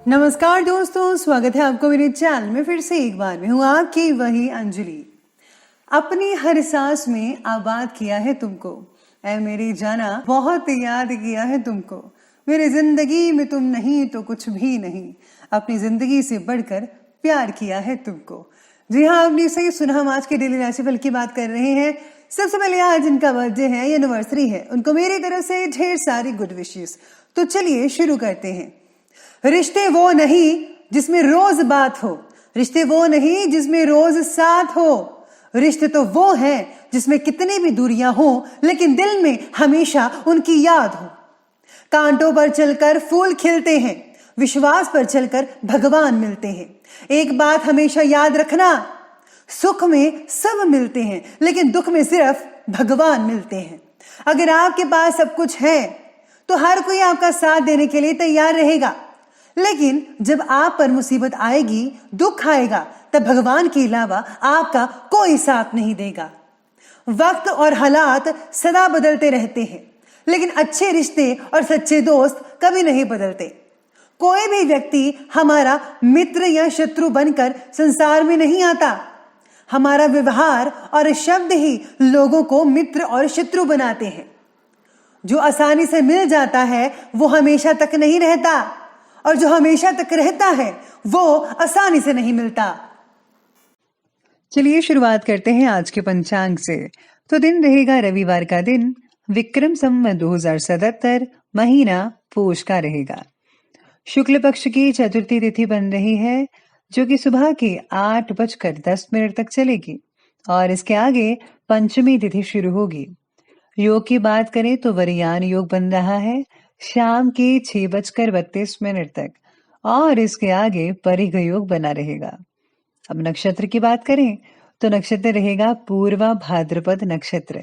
नमस्कार दोस्तों, स्वागत है आपको मेरे चैनल में फिर से एक बार। मैं हूँ आपकी वही अंजलि। अपनी हर सांस में आबाद किया है तुमको, ऐ मेरी जाना बहुत याद किया है तुमको। मेरी जिंदगी में तुम नहीं तो कुछ भी नहीं, अपनी जिंदगी से बढ़कर प्यार किया है तुमको। जी हाँ, आपने सही सुना। हम आज के डेली राशिफल की बात कर रहे हैं। सबसे पहले आज जिनका बर्थडे है, एनिवर्सरी है, उनको मेरी तरफ से ढेर सारी गुड विशेस। तो चलिए शुरू करते हैं। रिश्ते वो नहीं जिसमें रोज बात हो, रिश्ते वो नहीं जिसमें रोज साथ हो। रिश्ते तो वो है जिसमें कितनी भी दूरियां हो लेकिन दिल में हमेशा उनकी याद हो। कांटों पर चलकर फूल खिलते हैं, विश्वास पर चलकर भगवान मिलते हैं। एक बात हमेशा याद रखना, सुख में सब मिलते हैं लेकिन दुख में सिर्फ भगवान मिलते हैं। अगर आपके पास सब कुछ है तो हर कोई आपका साथ देने के लिए तैयार रहेगा, लेकिन जब आप पर मुसीबत आएगी, दुख आएगा, तब भगवान के अलावा आपका कोई साथ नहीं देगा। वक्त और हालात सदा बदलते रहते हैं, लेकिन अच्छे रिश्ते और सच्चे दोस्त कभी नहीं बदलते। कोई भी व्यक्ति हमारा मित्र या शत्रु बनकर संसार में नहीं आता। हमारा व्यवहार और शब्द ही लोगों को मित्र और शत्रु बनाते हैं। जो आसानी से मिल जाता है वो हमेशा तक नहीं रहता, और जो हमेशा तक रहता है वो आसानी से नहीं मिलता। चलिए शुरुआत करते हैं आज के पंचांग से। तो दिन रहेगा रविवार का दिन, विक्रम संवत 2077, महीना पोष का रहेगा। शुक्ल पक्ष की चतुर्थी तिथि बन रही है, जो कि सुबह के 8:10 तक चलेगी, और इसके आगे पंचमी तिथि शुरू होगी। योग की बात करें तो वरयान योग बन रहा है शाम के 6:32 तक, और इसके आगे परिघ योग बना रहेगा। अब नक्षत्र की बात करें तो नक्षत्र रहेगा पूर्वा भाद्रपद नक्षत्र।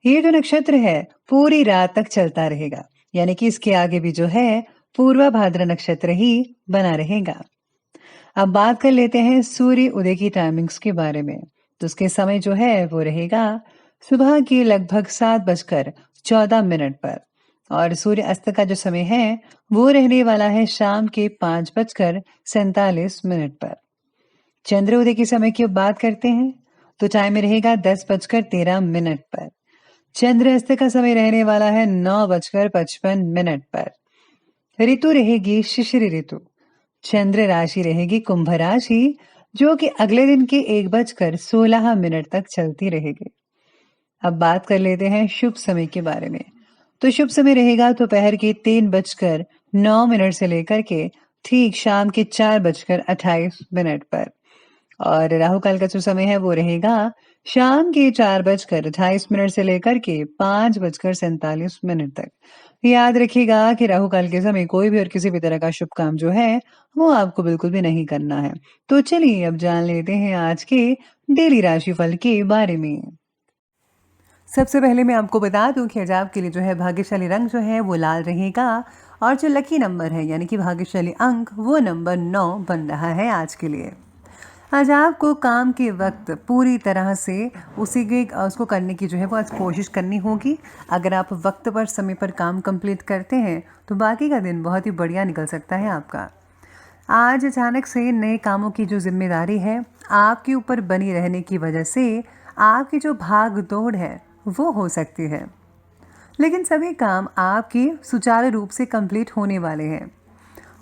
ये जो नक्षत्र है पूरी रात तक चलता रहेगा, यानी कि इसके आगे भी जो है पूर्वा भाद्र नक्षत्र ही बना रहेगा। अब बात कर लेते हैं सूर्य उदय की टाइमिंग्स के बारे में। तो उसके समय जो है वो रहेगा सुबह के लगभग 7:14 पर, और सूर्य अस्त का जो समय है वो रहने वाला है शाम के 5:47 पर। चंद्र उदय के समय की बात करते हैं तो टाइम रहेगा 10:13 पर। चंद्र अस्त का समय रहने वाला है 9:55 पर। ऋतु रहेगी शिशिर ऋतु। चंद्र राशि रहेगी कुंभ राशि, जो कि अगले दिन के 1:16 तक चलती रहेगी। अब बात कर लेते हैं शुभ समय के बारे में। तो शुभ समय रहेगा दोपहर के 3:09 से लेकर के ठीक शाम के 4:28 पर, और राहु काल का जो समय है वो रहेगा शाम के 4:28 से लेकर के 5:47 तक। याद रखिएगा कि राहु काल के समय कोई भी और किसी भी तरह का शुभ काम जो है वो आपको बिल्कुल भी नहीं करना है। तो चलिए अब जान लेते हैं आज के डेली राशिफल के बारे में। सबसे पहले मैं आपको बता दूं कि आज आपके लिए जो है भाग्यशाली रंग जो है वो लाल रहेगा, और जो लकी नंबर है यानी कि भाग्यशाली अंक वो नंबर 9 बन रहा है आज के लिए। आज आपको काम के वक्त पूरी तरह से उसको करने की जो है वो आज कोशिश करनी होगी। अगर आप वक्त पर समय पर काम कंप्लीट करते हैं तो बाकी का दिन बहुत ही बढ़िया निकल सकता है आपका। आज अचानक से नए कामों की जो जिम्मेदारी है आपके ऊपर बनी रहने की वजह से आपकी जो भाग दौड़ है वो हो सकती है, लेकिन सभी काम आपके सुचारू रूप से कंप्लीट होने वाले हैं।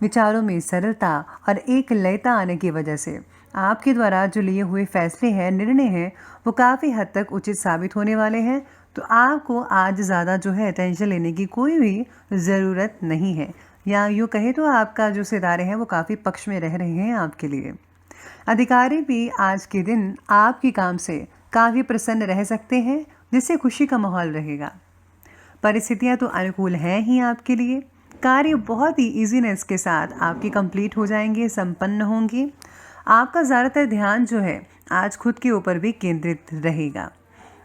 विचारों में सरलता और एक लयता आने की वजह से आपके द्वारा जो लिए हुए फैसले हैं, निर्णय हैं, वो काफ़ी हद तक उचित साबित होने वाले हैं। तो आपको आज ज़्यादा जो है टेंशन लेने की कोई भी ज़रूरत नहीं है, या यूँ कहें तो आपका जो सितारे हैं वो काफ़ी पक्ष में रह रहे हैं आपके लिए। अधिकारी भी आज के दिन आपके काम से काफ़ी प्रसन्न रह सकते हैं, जिससे खुशी का माहौल रहेगा। परिस्थितियाँ तो अनुकूल हैं ही आपके लिए। कार्य बहुत ही इजीनेस के साथ आपके कंप्लीट हो जाएंगे, संपन्न होंगे। आपका ज़्यादातर ध्यान जो है आज खुद के ऊपर भी केंद्रित रहेगा।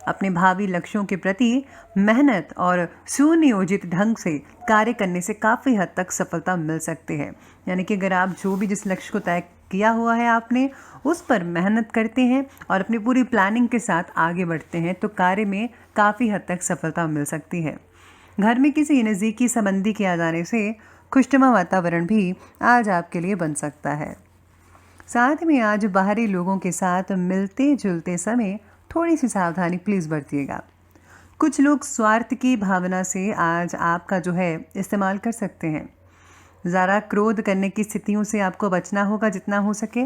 अपने भावी लक्ष्यों के प्रति मेहनत और सुनियोजित ढंग से कार्य करने से काफ़ी हद तक सफलता मिल सकती है। यानी कि अगर आप जो भी जिस लक्ष्य को तय किया हुआ है आपने, उस पर मेहनत करते हैं और अपनी पूरी प्लानिंग के साथ आगे बढ़ते हैं तो कार्य में काफ़ी हद तक सफलता मिल सकती है। घर में किसी नज़दीकी संबंधी के आ जाने से खुशनुमा वातावरण भी आज आपके लिए बन सकता है। साथ में आज बाहरी लोगों के साथ मिलते जुलते समय थोड़ी सी सावधानी प्लीज़ बरतिएगा। कुछ लोग स्वार्थ की भावना से आज आपका जो है इस्तेमाल कर सकते हैं। ज़्यादा क्रोध करने की स्थितियों से आपको बचना होगा जितना हो सके।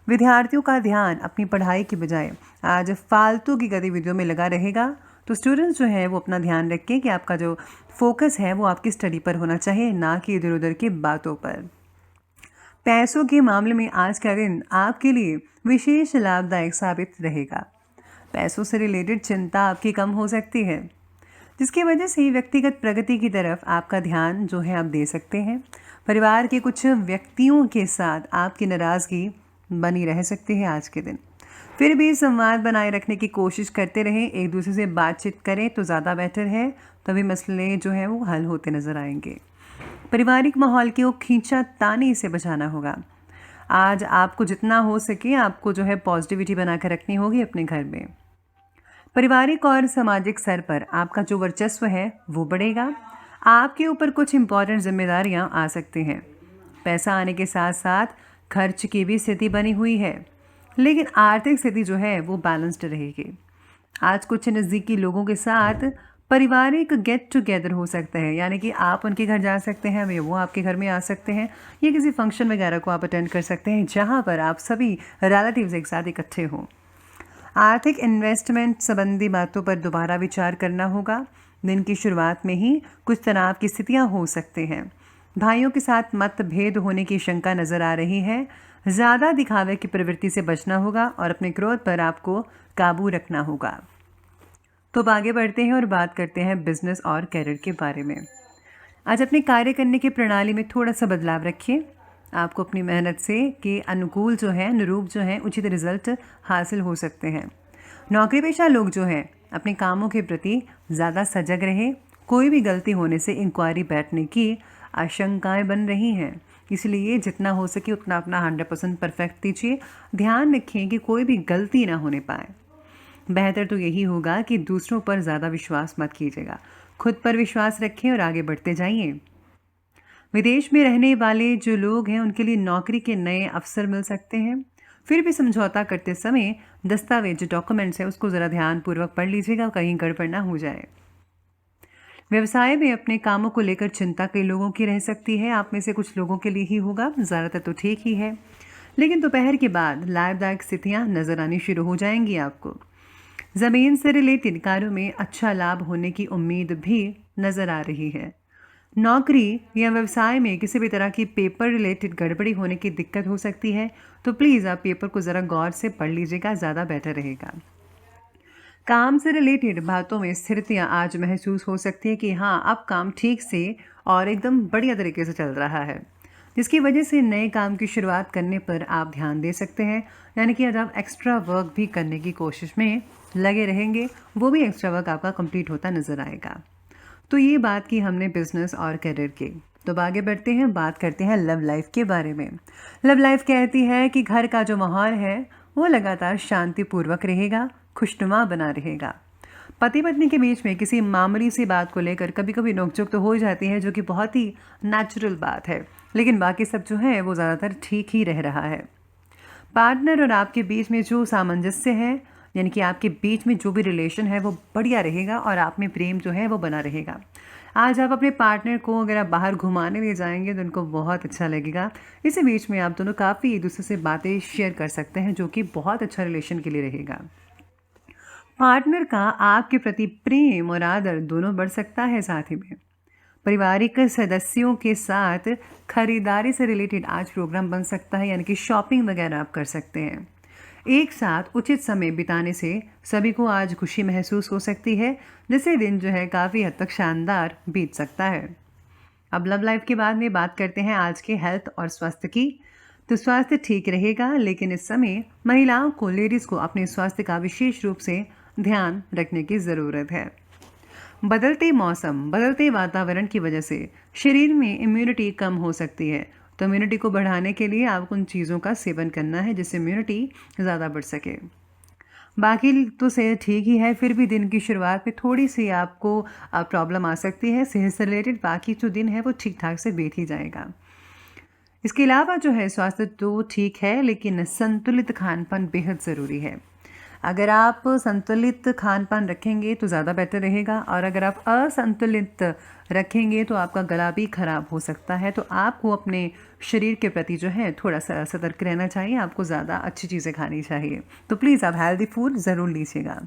विद्यार्थियों का ध्यान अपनी पढ़ाई की बजाय आज फालतू की गतिविधियों में लगा रहेगा, तो स्टूडेंट्स जो है वो अपना ध्यान रखें कि आपका जो फोकस है वो आपकी स्टडी पर होना चाहिए, ना कि इधर उधर की बातों पर। पैसों के मामले में आज का दिन आपके लिए विशेष लाभदायक साबित रहेगा। पैसों से रिलेटेड चिंता आपकी कम हो सकती है, जिसकी वजह से व्यक्तिगत प्रगति की तरफ आपका ध्यान जो है आप दे सकते हैं। परिवार के कुछ व्यक्तियों के साथ आपकी नाराज़गी बनी रह सकती है आज के दिन। फिर भी संवाद बनाए रखने की कोशिश करते रहें, एक दूसरे से बातचीत करें तो ज़्यादा बेहतर है, तभी मसले जो है वो हल होते नज़र आएंगे। पारिवारिक माहौल को खींचातानी से बचाना होगा। आज आपको जितना हो सके आपको जो है पॉजिटिविटी बनाकर रखनी होगी अपने घर में। पारिवारिक और सामाजिक स्तर पर आपका जो वर्चस्व है वो बढ़ेगा। आपके ऊपर कुछ इम्पॉर्टेंट जिम्मेदारियां आ सकती हैं। पैसा आने के साथ साथ खर्च की भी स्थिति बनी हुई है, लेकिन आर्थिक स्थिति जो है वो बैलेंस्ड रहेगी। आज कुछ नज़दीकी लोगों के साथ पारिवारिक गेट टुगेदर हो सकता है, यानी कि आप उनके घर जा सकते हैं, वे वो आपके घर में आ सकते हैं, या किसी फंक्शन वगैरह को आप अटेंड कर सकते हैं जहाँ पर आप सभी रिलेटिव्स एक साथ इकट्ठे हों। आर्थिक इन्वेस्टमेंट संबंधी बातों पर दोबारा विचार करना होगा। दिन की शुरुआत में ही कुछ तनाव की स्थितियां हो सकते हैं। भाइयों के साथ मतभेद होने की शंका नजर आ रही है। ज़्यादा दिखावे की प्रवृत्ति से बचना होगा और अपने क्रोध पर आपको काबू रखना होगा। तो अब आगे बढ़ते हैं और बात करते हैं बिजनेस और करियर के बारे में। आज अपने कार्य करने की प्रणाली में थोड़ा सा बदलाव रखिए। आपको अपनी मेहनत से के अनुकूल जो है अनुरूप जो है उचित रिजल्ट हासिल हो सकते हैं। नौकरी पेशा लोग जो हैं अपने कामों के प्रति ज़्यादा सजग रहे। कोई भी गलती होने से इंक्वायरी बैठने की आशंकाएं बन रही हैं, इसलिए जितना हो सके उतना अपना 100% परफेक्ट दीजिए। ध्यान रखें कि कोई भी गलती ना होने पाए। बेहतर तो यही होगा कि दूसरों पर ज़्यादा विश्वास मत कीजिएगा, खुद पर विश्वास रखें और आगे बढ़ते जाइए। विदेश में रहने वाले जो लोग हैं उनके लिए नौकरी के नए अवसर मिल सकते हैं। फिर भी समझौता करते समय दस्तावेज जो डॉक्यूमेंट्स है उसको ज़रा ध्यानपूर्वक पढ़ लीजिएगा, कहीं गड़बड़ ना हो जाए। व्यवसाय में अपने कामों को लेकर चिंता कई लोगों की रह सकती है। आप में से कुछ लोगों के लिए ही होगा, ज़्यादातर तो ठीक ही है, लेकिन दोपहर के बाद लाभदायक स्थितियाँ नजर आनी शुरू हो जाएंगी। आपको ज़मीन से रिलेटेड कार्यों में अच्छा लाभ होने की उम्मीद भी नजर आ रही है। नौकरी या व्यवसाय में किसी भी तरह की पेपर रिलेटेड गड़बड़ी होने की दिक्कत हो सकती है, तो प्लीज़ आप पेपर को ज़रा गौर से पढ़ लीजिएगा, ज़्यादा बेटर रहेगा। काम से रिलेटेड बातों में स्थिरतियाँ आज महसूस हो सकती है कि हाँ अब काम ठीक से और एकदम बढ़िया तरीके से चल रहा है, जिसकी वजह से नए काम की शुरुआत करने पर आप ध्यान दे सकते हैं। यानी कि आज आप एक्स्ट्रा वर्क भी करने की कोशिश में लगे रहेंगे, वो भी एक्स्ट्रा वर्क आपका कंप्लीट होता नज़र आएगा। तो ये बात की हमने बिजनेस और करियर की। तो आगे बढ़ते हैं, बात करते हैं लव लाइफ के बारे में। लव लाइफ कहती है कि घर का जो माहौल है वो लगातार शांतिपूर्वक रहेगा, खुशनुमा बना रहेगा। पति पत्नी के बीच में किसी मामूली सी बात को लेकर कभी कभी नोकझोंक तो हो जाती है, जो कि बहुत ही नेचुरल बात है, लेकिन बाकी सब जो है वो ज़्यादातर ठीक ही रह रहा है। पार्टनर और आपके बीच में जो सामंजस्य है, यानी कि आपके बीच में जो भी रिलेशन है वो बढ़िया रहेगा और आप में प्रेम जो है वो बना रहेगा। आज आप अपने पार्टनर को अगर आप बाहर घुमाने ले जाएंगे तो उनको बहुत अच्छा लगेगा। इसी बीच में आप दोनों काफ़ी एक दूसरे से बातें शेयर कर सकते हैं, जो कि बहुत अच्छा रिलेशन के लिए रहेगा। पार्टनर का आपके प्रति प्रेम और आदर दोनों बढ़ सकता है। साथ ही में पारिवारिक सदस्यों के साथ खरीदारी से रिलेटेड आज प्रोग्राम बन सकता है, यानी कि शॉपिंग वगैरह आप कर सकते हैं। एक साथ उचित समय बिताने से सभी को आज खुशी महसूस हो सकती है, जिससे दिन जो है काफ़ी हद तक शानदार बीत सकता है। अब लव लाइफ के बाद में बात करते हैं आज के हेल्थ और स्वास्थ्य की। तो स्वास्थ्य ठीक रहेगा, लेकिन इस समय महिलाओं को, लेडीज़ को अपने स्वास्थ्य का विशेष रूप से ध्यान रखने की ज़रूरत है। बदलते मौसम, बदलते वातावरण की वजह से शरीर में इम्यूनिटी कम हो सकती है, तो इम्यूनिटी को बढ़ाने के लिए आपको उन चीज़ों का सेवन करना है जिससे इम्यूनिटी ज़्यादा बढ़ सके। बाकी तो सेहत ठीक ही है, फिर भी दिन की शुरुआत में थोड़ी-सी आपको प्रॉब्लम आ सकती है सेहत से रिलेटेड, बाकी जो दिन है वो ठीक-ठाक से बीत ही जाएगा। इसके अलावा जो है स्वास्थ्य तो ठीक है, लेकिन संतुलित खान-पान बेहद ज़रूरी है। अगर आप संतुलित खान-पान रखेंगे तो ज़्यादा बेटर रहेगा, और अगर आप असंतुलित रखेंगे तो आपका गला भी खराब हो सकता है। तो आपको अपने शरीर के प्रति जो है थोड़ा-सा सतर्क रहना चाहिए, आपको ज़्यादा अच्छी चीज़ें खानी चाहिए। तो प्लीज़ आप हेल्दी फूड ज़रूर लीजिएगा।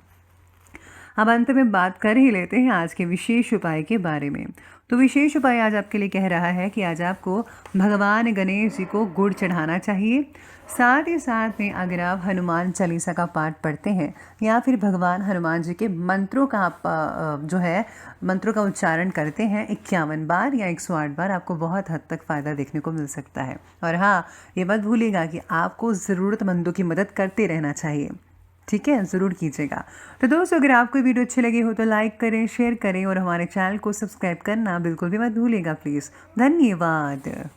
अब अंत में बात कर ही लेते हैं आज के विशेष उपाय के बारे में। तो विशेष उपाय आज आपके लिए कह रहा है कि आज आपको भगवान गणेश जी को गुड़ चढ़ाना चाहिए। साथ ही साथ में अगर आप हनुमान चालीसा का पाठ पढ़ते हैं या फिर भगवान हनुमान जी के मंत्रों का आप जो है मंत्रों का उच्चारण करते हैं 51 बार या 108 बार, आपको बहुत हद तक फ़ायदा देखने को मिल सकता है। और हाँ, ये मत भूलिएगा कि आपको ज़रूरतमंदों की मदद करते रहना चाहिए। ठीक है, ज़रूर कीजिएगा। तो दोस्तों, अगर आपको वीडियो अच्छी लगी हो तो लाइक करें, शेयर करें और हमारे चैनल को सब्सक्राइब करना बिल्कुल भी मत भूलिएगा प्लीज़। धन्यवाद।